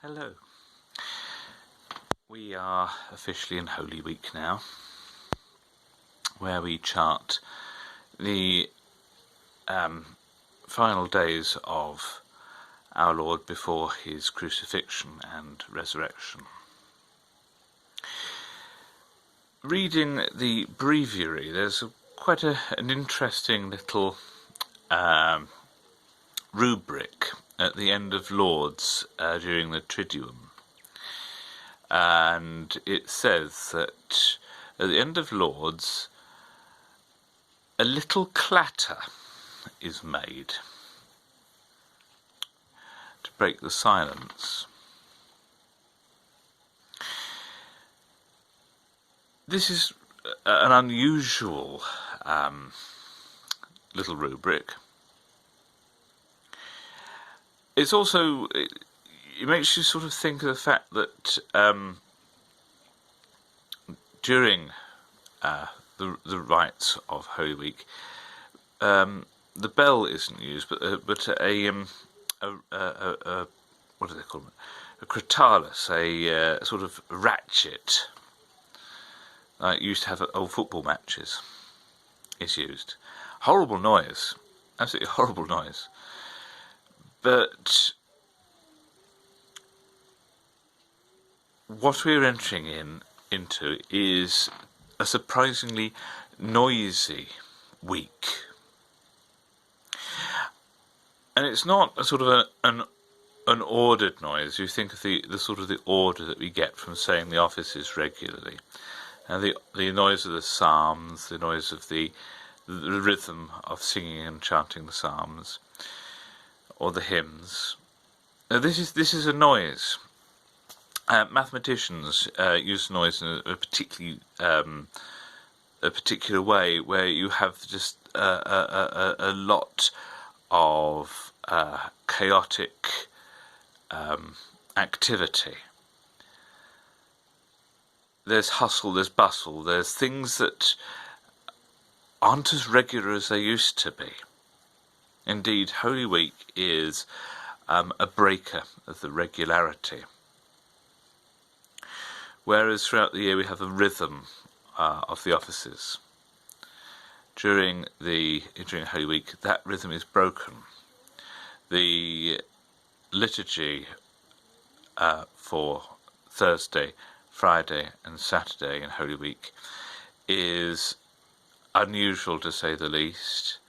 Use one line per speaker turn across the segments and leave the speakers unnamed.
Hello. We are officially in Holy Week now, where we chart the final days of our Lord before his crucifixion and resurrection. Reading the breviary, there's quite an interesting little rubric at the end of Lauds during the Triduum. And it says that at the end of Lauds, a little clatter is made to break the silence. This is an unusual little rubric. It's also, it makes you sort of think of the fact that during the rites of Holy Week, the bell isn't used, but a what do they call it? A cratalis, a sort of ratchet, like used to have at old football matches, is used. Horrible noise, absolutely horrible noise. But what we're entering into is a surprisingly noisy week. And it's not a sort of an ordered noise. You think of the sort of the order that we get from saying the offices regularly. And the noise of the psalms, the noise of the rhythm of singing and chanting the psalms, or the hymns. Now this is a noise. Mathematicians use noise in a particular way, where you have just a lot of chaotic activity. There's hustle, there's bustle, there's things that aren't as regular as they used to be. Indeed, Holy Week is a breaker of the regularity. Whereas throughout the year we have a rhythm of the offices. During Holy Week, that rhythm is broken. The liturgy for Thursday, Friday and Saturday in Holy Week is unusual, to say the least.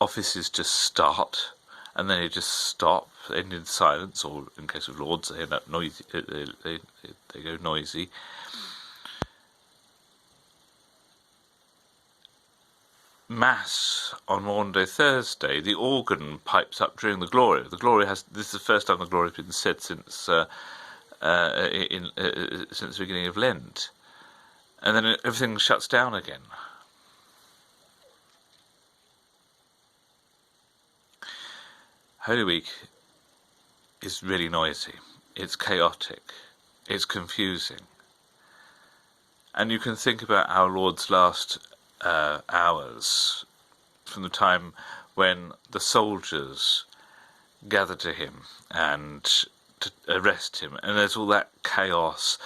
Offices just start, and then they just stop, end in silence, or in case of Lauds, they end up noisy. They go noisy. Mass on Maundy Thursday, the organ pipes up during the Glory. This is the first time the Glory has been said since the beginning of Lent, and then everything shuts down again. Holy Week is really noisy, it's chaotic, it's confusing. And you can think about our Lord's last hours, from the time when the soldiers gather to him and to arrest him, and there's all that chaos.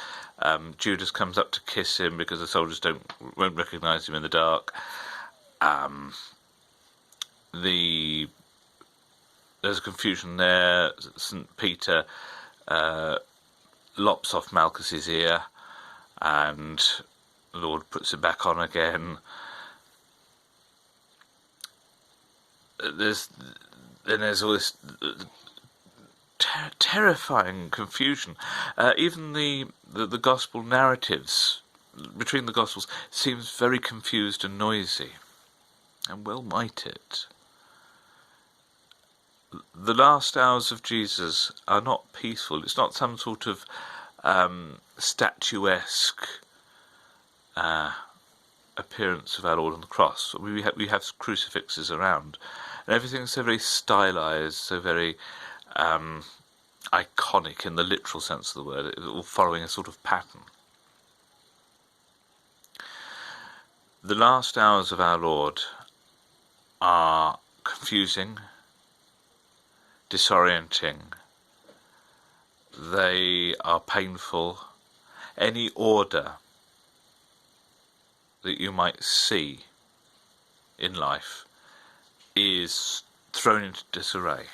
Judas comes up to kiss him because the soldiers won't recognise him in the dark. There's a confusion there. St. Peter lops off Malchus's ear, and the Lord puts it back on again. There's all this terrifying confusion. Even the gospel narratives between the gospels seems very confused and noisy, and well might it. The last hours of Jesus are not peaceful. It's not some sort of statuesque appearance of our Lord on the cross. We have crucifixes around, and everything's so very stylized, so very iconic in the literal sense of the word, all following a sort of pattern. The last hours of our Lord are confusing, disorienting, they are painful. Any order that you might see in life is thrown into disarray.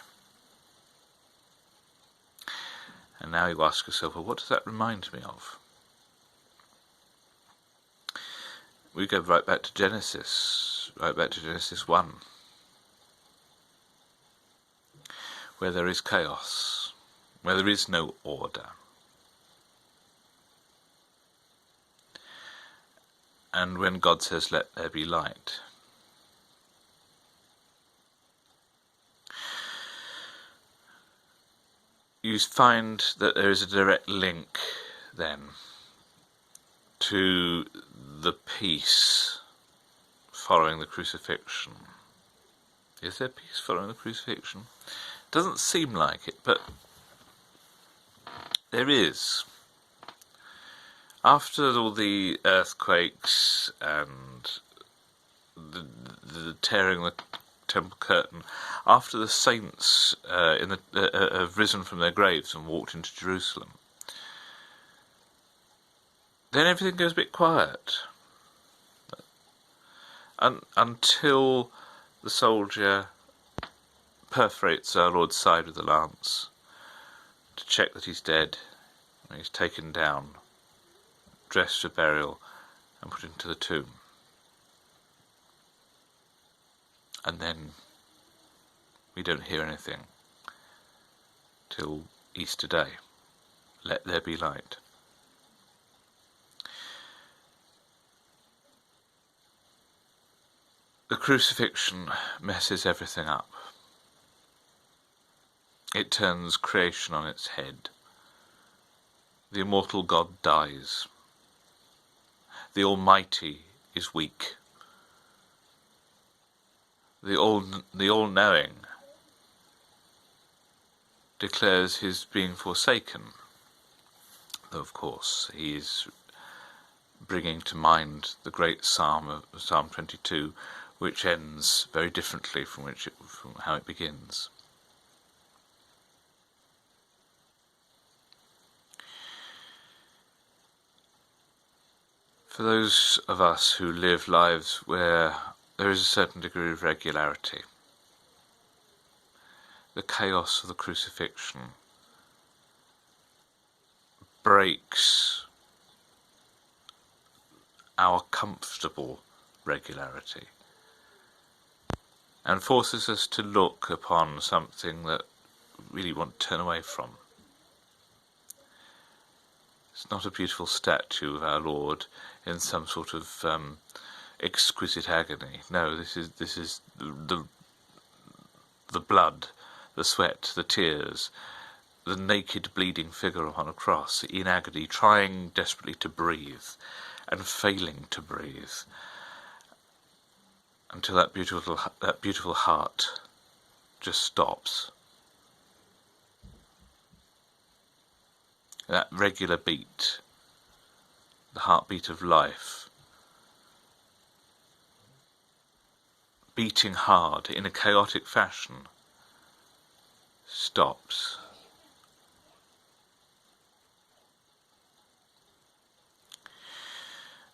And now you ask yourself, well, what does that remind me of? We go right back to Genesis 1, where there is chaos, where there is no order. And when God says, let there be light, you find that there is a direct link then to the peace following the crucifixion. Is there peace following the crucifixion? Doesn't seem like it, but there is. After all the earthquakes and the tearing of the temple curtain, after the saints have risen from their graves and walked into Jerusalem, then everything goes a bit quiet. Until the soldier perforates our Lord's side with the lance to check that he's dead, and he's taken down, dressed for burial, and put into the tomb. And then we don't hear anything till Easter Day. Let there be light. The crucifixion messes everything up. It turns creation on its head. The immortal God dies. The Almighty is weak. The all-knowing declares his being forsaken, though of course he is bringing to mind the great Psalm of Psalm 22, which ends very differently from how it begins. For those of us who live lives where there is a certain degree of regularity, the chaos of the crucifixion breaks our comfortable regularity and forces us to look upon something that we really want to turn away from. It's not a beautiful statue of our Lord in some sort of exquisite agony. No, this is the blood, the sweat, the tears, the naked bleeding figure upon a cross in agony, trying desperately to breathe and failing to breathe, until that beautiful heart just stops. That regular beat, the heartbeat of life, beating hard in a chaotic fashion, stops.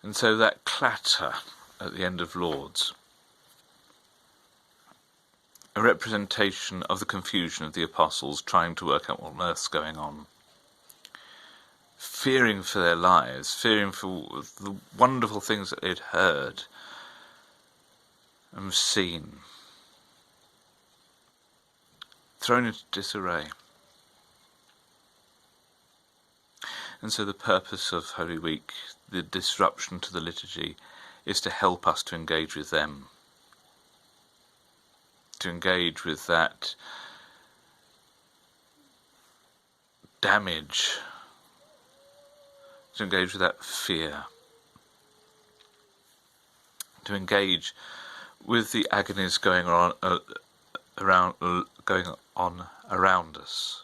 And so that clatter at the end of Lauds, a representation of the confusion of the apostles trying to work out what on earth's going on, fearing for their lives, fearing for the wonderful things that they'd heard and seen, thrown into disarray. And so the purpose of Holy Week, the disruption to the liturgy, is to help us to engage with them, to engage with that damage, to engage with that fear, to engage with the agonies going on around us,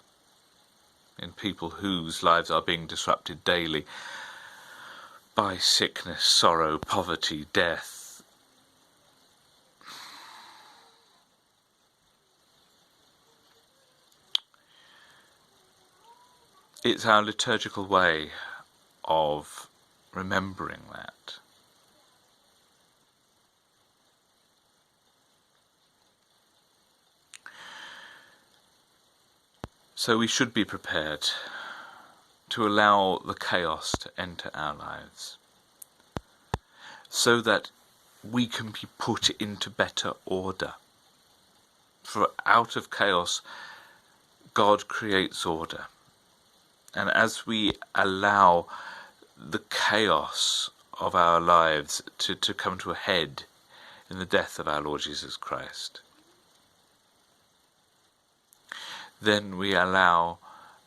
in people whose lives are being disrupted daily by sickness, sorrow, poverty, death. It's our liturgical way of remembering that. So we should be prepared to allow the chaos to enter our lives, so that we can be put into better order. For out of chaos, God creates order. And as we allow the chaos of our lives to come to a head in the death of our Lord Jesus Christ, then we allow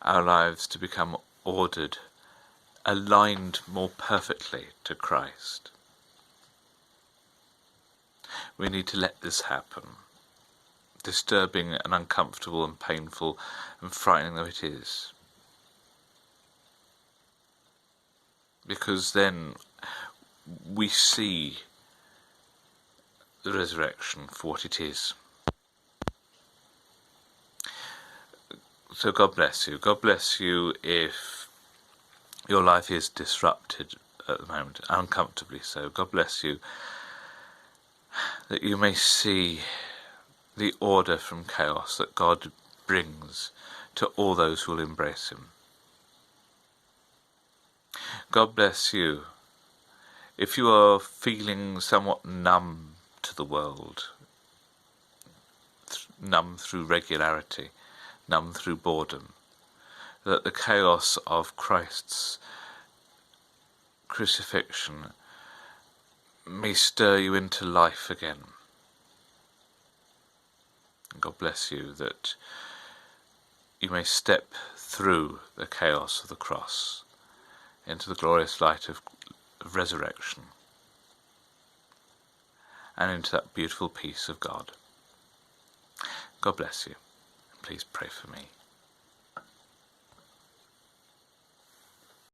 our lives to become ordered, aligned more perfectly to Christ. We need to let this happen, disturbing and uncomfortable and painful and frightening though it is. Because then we see the resurrection for what it is. So God bless you. God bless you if your life is disrupted at the moment, uncomfortably so. God bless you that you may see the order from chaos that God brings to all those who will embrace him. God bless you if you are feeling somewhat numb to the world, numb through regularity, numb through boredom, that the chaos of Christ's crucifixion may stir you into life again. God bless you that you may step through the chaos of the cross into the glorious light of resurrection and into that beautiful peace of God. God bless you. Please pray for me.